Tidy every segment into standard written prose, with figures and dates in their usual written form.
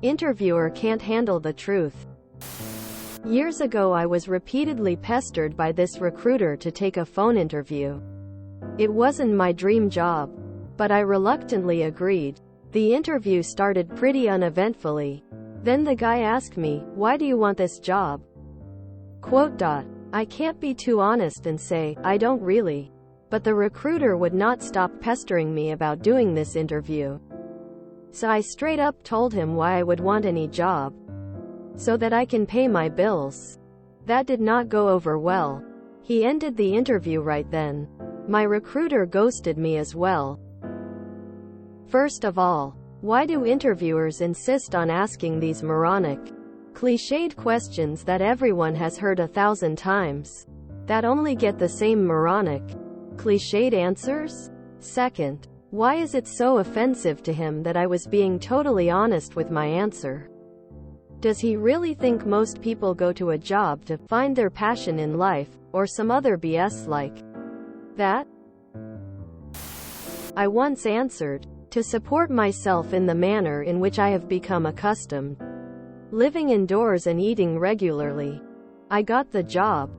Interviewer can't handle the truth. Years ago I was repeatedly pestered by this recruiter to take a phone interview. It wasn't my dream job, but I reluctantly agreed. The interview started pretty uneventfully. Then the guy asked me, "Why do you want this job?" I can't be too honest and say, "I don't really." But the recruiter would not stop pestering me about doing this interview. So I straight up told him why I would want any job. So that I can pay my bills. That did not go over well. He ended the interview right then. My recruiter ghosted me as well. First of all, why do interviewers insist on asking these moronic, cliched questions that everyone has heard 1,000 times, that only get the same moronic, cliched answers? Second, why is it so offensive to him that I was being totally honest with my answer? Does he really think most people go to a job to find their passion in life, or some other BS like that? I once answered, to support myself in the manner in which I have become accustomed, living indoors and eating regularly. I got the job.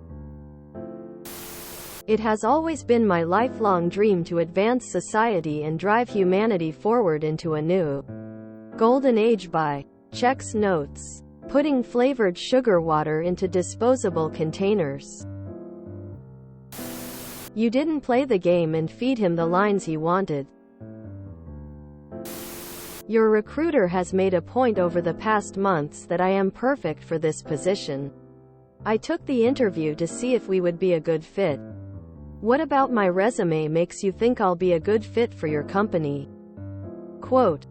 It has always been my lifelong dream to advance society and drive humanity forward into a new golden age by checks notes, putting flavored sugar water into disposable containers. You didn't play the game and feed him the lines he wanted. Your recruiter has made a point over the past months that I am perfect for this position. I took the interview to see if we would be a good fit. What about my resume makes you think I'll be a good fit for your company? Quote,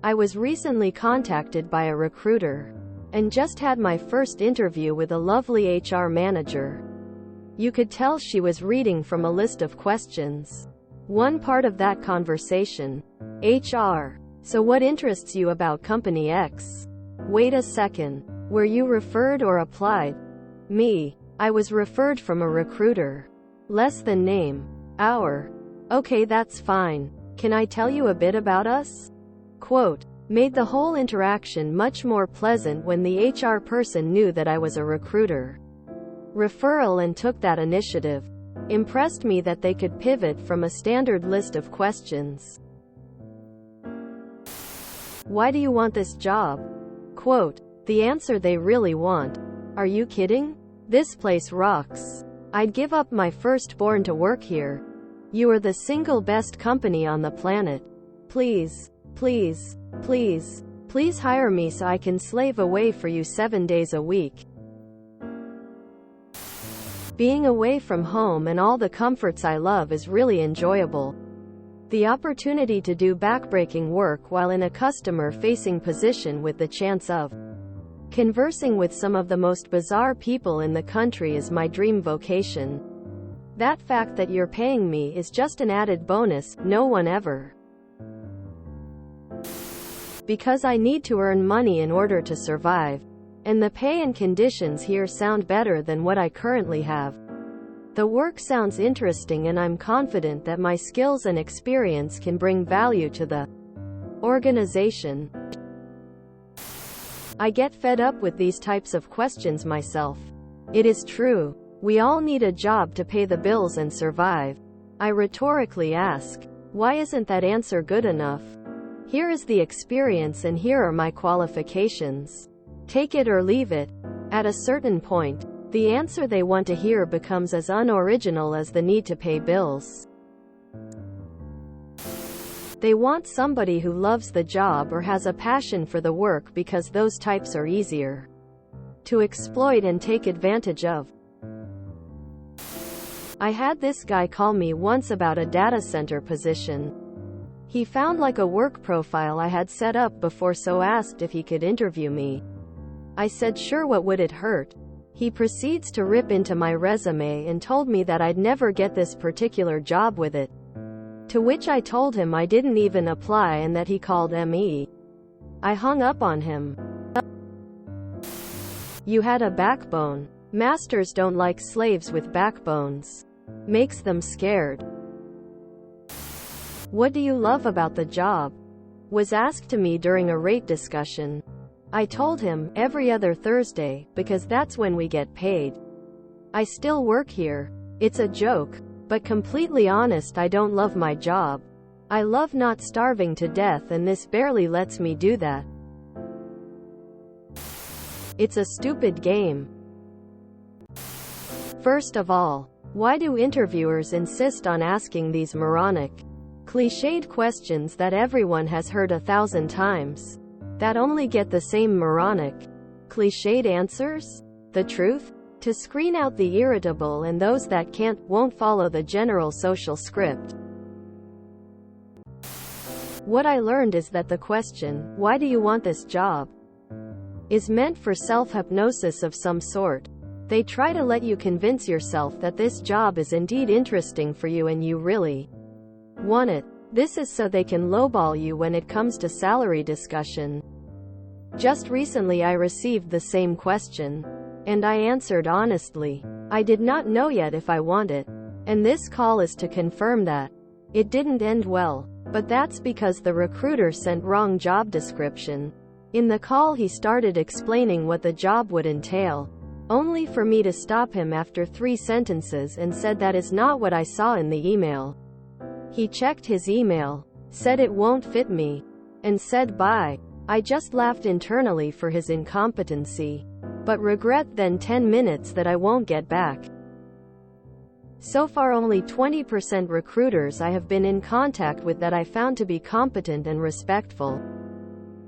I was recently contacted by a recruiter, and just had my first interview with a lovely HR manager. You could tell she was reading from a list of questions. One part of that conversation, HR. So what interests you about company X? Wait a second. Were you referred or applied? Me. I was referred from a recruiter. Less than name. Hour. Okay, that's fine. Can I tell you a bit about us? Quote, made the whole interaction much more pleasant when the HR person knew that I was a recruiter. Referral and took that initiative. Impressed me that they could pivot from a standard list of questions. Why do you want this job? Quote, the answer they really want. Are you kidding? This place rocks. I'd give up my firstborn to work here. You are the single best company on the planet. Please, please, please, please hire me so I can slave away for you 7 days a week. Being away from home and all the comforts I love is really enjoyable. The opportunity to do backbreaking work while in a customer-facing position with the chance of conversing with some of the most bizarre people in the country is my dream vocation. That fact that you're paying me is just an added bonus, no one ever. Because I need to earn money in order to survive. And the pay and conditions here sound better than what I currently have. The work sounds interesting and I'm confident that my skills and experience can bring value to the organization. I get fed up with these types of questions myself. It is true. We all need a job to pay the bills and survive. I rhetorically ask, why isn't that answer good enough? Here is the experience and here are my qualifications. Take it or leave it. At a certain point, the answer they want to hear becomes as unoriginal as the need to pay bills. They want somebody who loves the job or has a passion for the work because those types are easier to exploit and take advantage of. I had this guy call me once about a data center position. He found like a work profile I had set up before, so asked if he could interview me. I said sure, what would it hurt? He proceeds to rip into my resume and told me that I'd never get this particular job with it. To which I told him I didn't even apply and that he called me. I hung up on him. You had a backbone. Masters don't like slaves with backbones. Makes them scared. What do you love about the job? was asked to me during a rate discussion. I told him, every other Thursday, because that's when we get paid. I still work here. It's a joke. But completely honest, I don't love my job. I love not starving to death, and this barely lets me do that. It's a stupid game. First of all, why do interviewers insist on asking these moronic, cliched questions that everyone has heard 1,000 times, that only get the same moronic, cliched answers? The truth? To screen out the irritable and those that won't follow the general social script. What I learned is that the question, why do you want this job, is meant for self-hypnosis of some sort. They try to let you convince yourself that this job is indeed interesting for you and you really want it. This is so they can lowball you when it comes to salary discussion. Just recently I received the same question. And I answered honestly. I did not know yet if I want it. And this call is to confirm that. It didn't end well. But that's because the recruiter sent wrong job description. In the call he started explaining what the job would entail, only for me to stop him after 3 sentences and said that is not what I saw in the email. He checked his email, said it won't fit me, and said bye. I just laughed internally for his incompetency, but regret then 10 minutes that I won't get back. So far only 20% recruiters I have been in contact with that I found to be competent and respectful.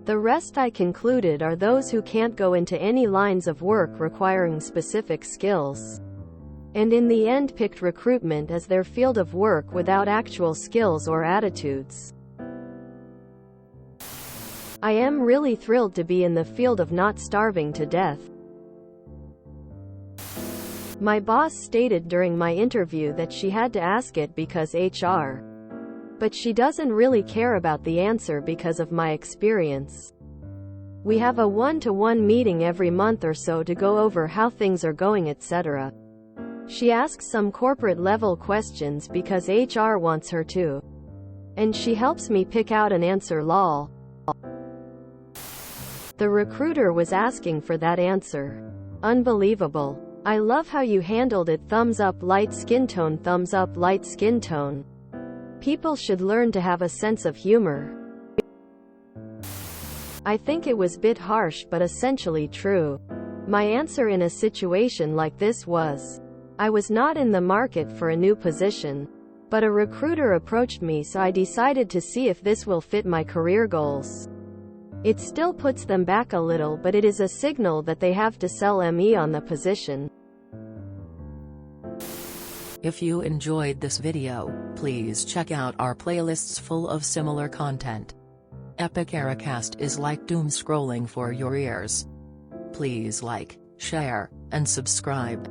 The rest I concluded are those who can't go into any lines of work requiring specific skills, and in the end picked recruitment as their field of work without actual skills or attitudes. I am really thrilled to be in the field of not starving to death. My boss stated during my interview that she had to ask it because HR. But she doesn't really care about the answer because of my experience. We have a one-to-one meeting every month or so to go over how things are going, etc. She asks some corporate-level questions because HR wants her to. And she helps me pick out an answer, lol. The recruiter was asking for that answer. Unbelievable. I love how you handled it. Thumbs up, light skin tone. Thumbs up, light skin tone. People should learn to have a sense of humor. I think it was a bit harsh but essentially true. My answer in a situation like this was, I was not in the market for a new position, but a recruiter approached me, so I decided to see if this will fit my career goals. It still puts them back a little, but it is a signal that they have to sell me on the position. If you enjoyed this video, please check out our playlists full of similar content. Epic Eracast is like doom scrolling for your ears. Please like, share, and subscribe.